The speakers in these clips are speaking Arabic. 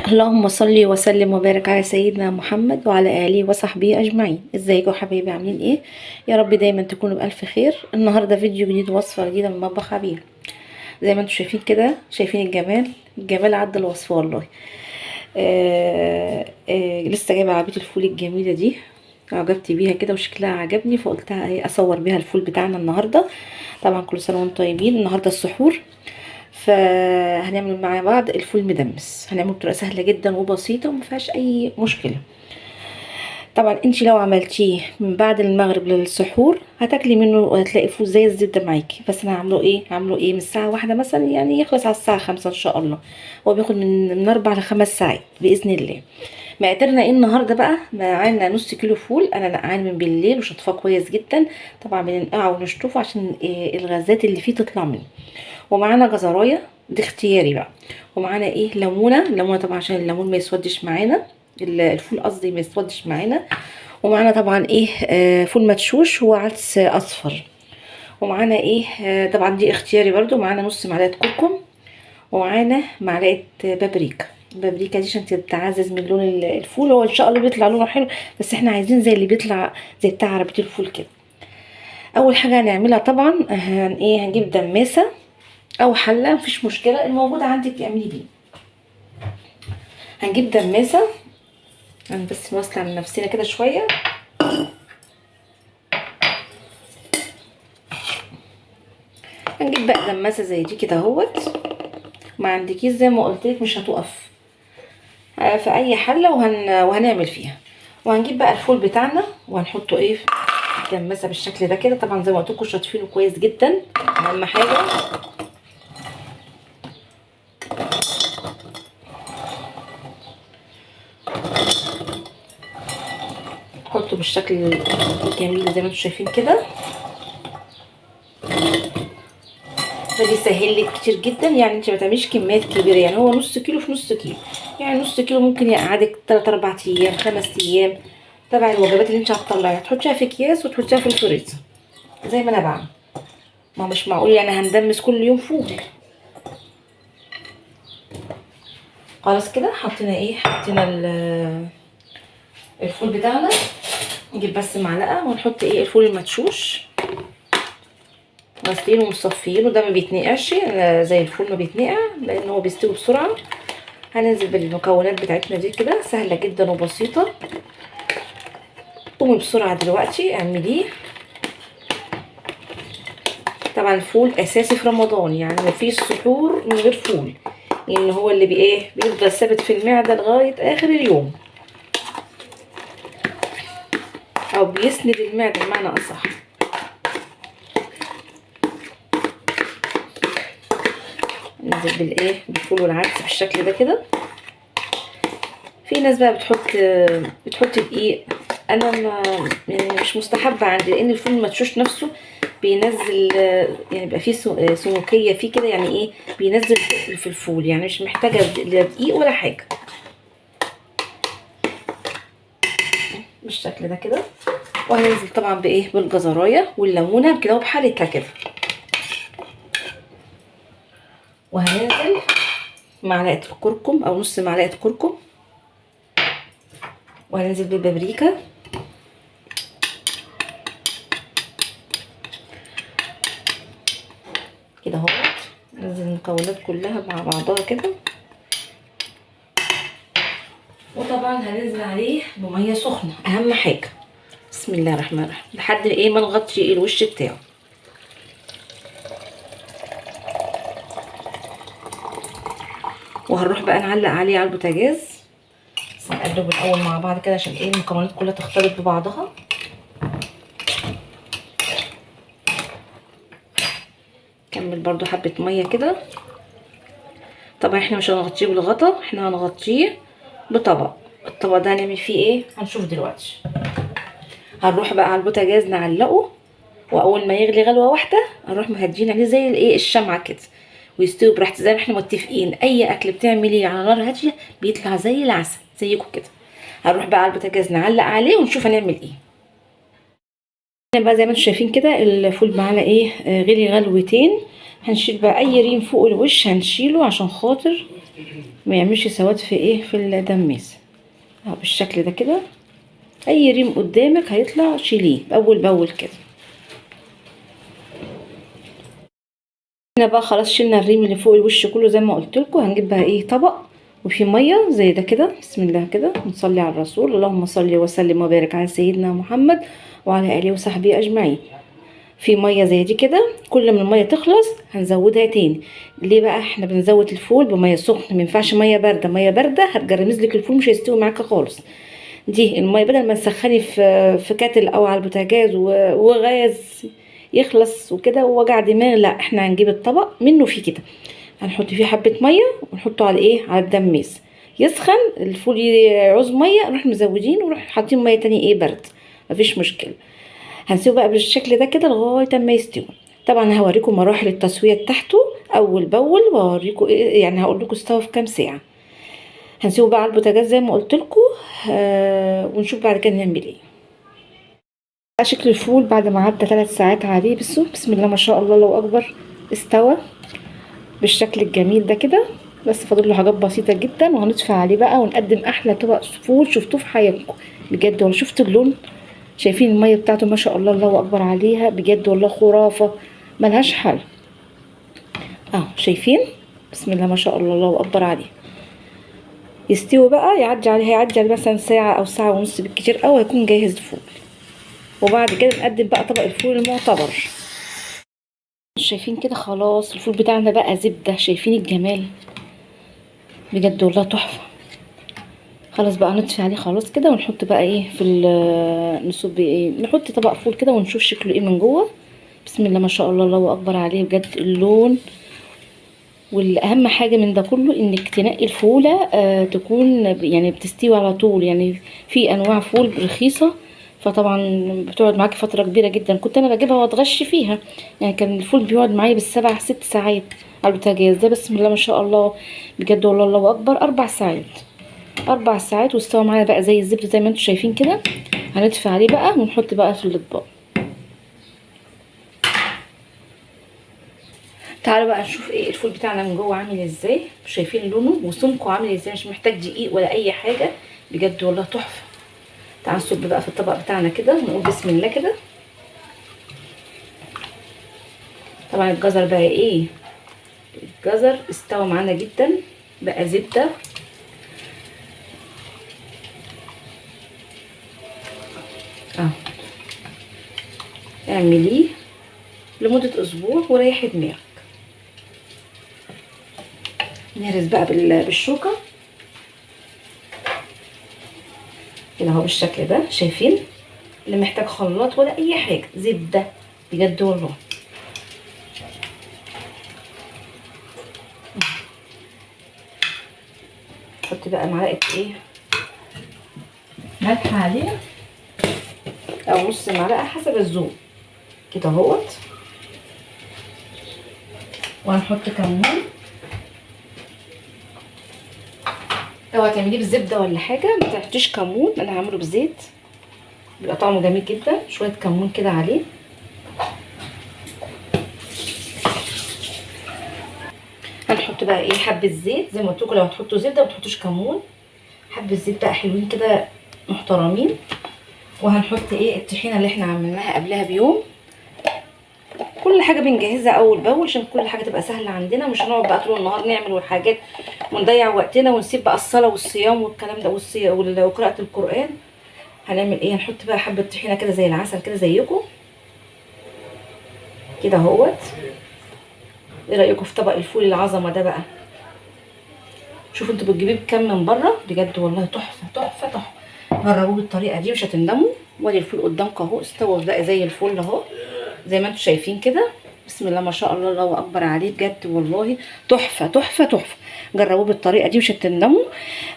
اللهم صل وسلم وبارك على سيدنا محمد وعلى اله وصحبه اجمعين. ازيكم حبايبي، عاملين ايه؟ يا رب دايما تكونوا بالف خير. النهارده فيديو جديد، وصفه جديده من مطبخ عبير. زي ما انتم شايفين كده، شايفين الجمال، الجمال عدى الوصف والله. لسه جايبه عربيه الفول الجميله دي، عجبت بيها كده وشكلها عجبني، فقلتها ايه اصور بيها الفول بتاعنا النهارده. طبعا كل سنه وانتم طيبين، النهارده السحور. فهنعمل مع بعض الفول مدمس، هنعمله بطريقه سهله جدا وبسيطه وما فيهاش اي مشكله. طبعا انت لو عملتيه من بعد المغرب للسحور هتاكلي منه وهتلاقي فول زي الزبده معاكي. بس انا هعمله ايه من الساعه 1 مثلا، يعني يخلص على الساعه 5 ان شاء الله. هو بياخد من 4 ل5 ساعات باذن الله. مقاديرنا ايه النهارده بقى؟ معانا نص كيلو فول، انا نقعان من بالليل وشطفاه كويس جدا. طبعا بننقعه ونشطفه عشان الغازات اللي فيه تطلع منه. ومعانا جزرايه، دي اختياري بقى. ومعانا ليمونه طبعا عشان الليمون ما يسودش معانا، الفول قصدي ما يسودش معانا. ومعانا طبعا فول مدشوش وعدس اصفر. ومعانا طبعا دي اختياري برضو. معانا نص معلقه كركم، ومعانا معلقه بابريكا دي عشان تتعزز من لون الفول. هو ان شاء الله بيطلع لونه حلو، بس احنا عايزين زي اللي بيطلع زي بتاع عربيه الفول كده. اول حاجه هنعملها طبعا هنجيب دماسه او حله، مفيش مشكله، الموجود عندك اعملي بيه. هنجيب دماسه، انا بس نوصل على نفسنا كده شويه. هنجيب بقى دماسه زي دي كده اهوت. ما عندكيش زي ما قلت لك مش هتقف في اي حله، وهنعمل فيها. وهنجيب بقى الفول بتاعنا وهنحطه في دماسه بالشكل ده كده. طبعا زي ما قلت لكم شاطفينه كويس جدا، اهم حاجه. حطه بالشكل الجميل زي ما انتم شايفين كده. ده بيسهل لك كتير جدا، يعني انت ما تعمليش كميات كبيره. يعني هو نص كيلو في نص كيلو، يعني نص كيلو ممكن يقعدك 3 4 ايام 5 ايام، تبع الوجبات اللي انت هتطلعيها. تحطيها في اكياس وتحطيها في الفريزر زي ما انا بعمل. ما مش معقول يعني هندمس كل يوم فول. خلاص كده حطينا الفول بتاعنا. نجيب بس معلقه ونحط الفول المدشوش، غاسلينه ومصفيينه، ده ما بيتنقعش زي الفول ما بيتنقع لان هو بيستوي بسرعه. هننزل بالمكونات بتاعتنا دي كده، سهله جدا وبسيطه. قومي بسرعه دلوقتي اعمليه. طبعا الفول اساسي في رمضان، يعني مفيش سحور من غير فول، لان هو اللي بيفضل ثابت في المعده لغايه اخر اليوم، او بيسند المعده بمعنى اصح. ننزل بالفول والعدس بالشكل ده كده. في ناس بقى بتحط دقيق، انا يعني مش مستحبه عندي، لان الفول المدشوش نفسه بينزل، يعني بيبقى فيه سموكيه فيه كده، يعني بينزل في الفول، يعني مش محتاجه لا دقيق ولا حاجه. بالشكل ده كده. وهننزل طبعا بالجزرايه والليمونه كده وبحالتها كده. وهننزل معلقه الكركم او نص معلقه كركم. وهننزل بالبابريكا. كده اهو، ننزل المكونات كلها مع بعضها كده. وطبعا هننزل عليه بميه سخنه اهم حاجه. بسم الله الرحمن الرحيم لحد ما نغطي الوش بتاعه. وهنروح بقى نعلق عليه على البوتاجاز، بس نقلب الاول مع بعض كده عشان المكونات كلها تختلط ببعضها. كمل برضو حبه ميه كده. طبعا احنا مش هنغطيه بالغطا، احنا هنغطيه بطبق. الطبق ده هنعمل فيه هنشوف دلوقتي. هنروح بقى على البوتاجاز نعلقه، واول ما يغلي غلوه واحده هنروح مهدين عليه زي الشمعه كده، ويستوي براحته زي ما احنا متفقين. اي اكل بتعمليه على نار هاديه بيطلع زي العسل زيكم كده. هنروح بقى على البوتاجاز نعلق عليه ونشوف هنعمل ايه. هنا بقى زي ما انتم شايفين كده الفول معانا غلي غلوتين. هنشيل بقى اي ريم فوق الوش هنشيله عشان خاطر ما يعملش سواد في ايه في الدماس. اهو بالشكل ده كده، اي ريم قدامك هيطلع شيليه باول باول كده. هنا بقى خلاص شلنا الريم اللي فوق الوش كله زي ما قلت لكم. هنجيب بقى ايه طبق وفي ميه زي ده كده، بسم الله كده، ونصلي على الرسول. اللهم صل وسلم وبارك على سيدنا محمد وعلى اله وصحبه اجمعين. في ميه زي دي كده، كل ما الميه تخلص هنزودها تاني. ليه بقى؟ احنا بنزود الفول بميه سخنه، ما ينفعش ميه بارده. ميه بارده هتجرمز لك الفول، مش هيستوي معاكي خالص. دي الميه بدل ما تسخني في كاتل او على البوتاجاز وغاز يخلص وكده ووجع دماغ، لا احنا هنجيب الطبق منه فيه كده، هنحط فيه حبه ميه ونحطه على ايه، على الدماس. يسخن الفول يعوز ميه، نروح مزودين ونروح حاطين ميه تانية ايه برد، مفيش مشكله. هنسيبه بقى بالشكل ده كده لغايه ما يستوي. طبعا هوريكم مراحل التسويه بتاعته اول باول، واوريكم ايه يعني، هقول لكم استوى في كام ساعه. هنسيبه بقى على البوتاجاز زي ما قلت لكم، ونشوف بعد كده نعمل ايه. شكل الفول بعد ما عدى 3 ساعات عليه، بسم الله ما شاء الله، الله اكبر، استوى بالشكل الجميل ده كده. بس فاضل له حاجات بسيطه جدا وهنطفي عليه بقى ونقدم احلى طبق فول شفتوه في حياتكم بجد. ولا شفتوا اللون؟ شايفين الميه بتاعته ما شاء الله، الله اكبر عليها بجد والله، خرافه ملهاش حل. اهو شايفين، بسم الله ما شاء الله، الله اكبر عليه. يستوي بقى، هيعدي عليه مثلا ساعه او ساعه ونص بالكتير قوي، هيكون جاهز الفول. وبعد كده نقدم بقى طبق الفول المعتبر. شايفين كده خلاص الفول بتاعنا بقى زبده، شايفين الجمال بجد والله تحفه. خلاص بقى نطفي عليه خلاص كده، ونحط بقى ايه في نصب ايه، نحط طبق فول كده ونشوف شكله ايه من جوه. بسم الله ما شاء الله، الله اكبر عليه بجد اللون. والاهم حاجه من ده كله انك تنقي الفوله تكون يعني بتستوي على طول. يعني في انواع فول رخيصه فطبعا بتقعد معاكي فتره كبيره جدا، كنت انا بجيبها واتغش فيها. يعني كان الفول بيقعد معايا بالسبع 6 ساعات على البوتاجاز. ده بسم الله ما شاء الله بجد والله، الله اكبر، 4 ساعات، 4 ساعات واستوى معايا بقى زي الزبده زي ما انتم شايفين كده. هنطفي عليه بقى ونحط بقى في الاطباق. تعالوا بقى نشوف ايه الفول بتاعنا من جوه عامل ازاي. شايفين لونه وسمكه عامل ازاي، مش محتاج دقيق ولا اي حاجه بجد والله تحفه. تعالوا نصب بقى في الطبق بتاعنا كده ونقول بسم الله كده. طبعا الجزر بقى ايه، الجزر استوى معانا جدا بقى زبده. اعمليه لمده اسبوع وريحي دماغك. نهرس بقى بالشوكه كده اهو بالشكل ده. شايفين اللي محتاج خلاط ولا اي حاجه، زبده بجد والله. حط بقى معلقه ايه ملح عليها او نص معلقه حسب الذوق كده اهوت. وهنحط كمون. لو هتعمليه بالزبده ولا حاجه ما تحطيش كمون، انا هعمله بزيت بيبقى طعمه جميل جدا. شويه كمون كده عليه. هنحط بقى ايه حبه زيت زي ما قلت لكم، لو هتحطوا زبده ما تحطوش كمون، حبه زيت بقى حلوين كده محترمين. وهنحط ايه الطحينه اللي احنا عملناها قبلها بيوم. كل حاجه بنجهزها اول باول عشان كل حاجه تبقى سهله عندنا، مش هنقعد بقى طول النهار نعمل حاجات ونضيع وقتنا ونسيب بقى الصلاه والصيام والكلام ده وقراءه القران. هنعمل ايه، هنحط بقى حبه طحينه كده زي العسل كده زيكم كده اهوت. ايه رايكم في طبق الفول العظمه ده بقى؟ شوفوا انتوا بتجيبيه بكام من بره بجد والله تحفه تحفه تحفه. جربوه بالطريقه دي مش هتندموا. وادي الفول قدامكم اهو استوى بقى زي الفل اهو زي ما انتم شايفين كده. بسم الله ما شاء الله، الله اكبر عليه بجد والله تحفه تحفه تحفه. جربوه بالطريقه دي مش هتندموا.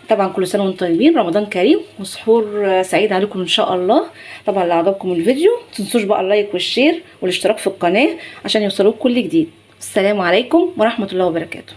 طبعا كل سنه وانتم طيبين، رمضان كريم وسحور سعيد عليكم ان شاء الله. طبعا لو عجبكم الفيديو متنسوش بقى اللايك والشير والاشتراك في القناه عشان يوصلوك كل جديد. السلام عليكم ورحمه الله وبركاته.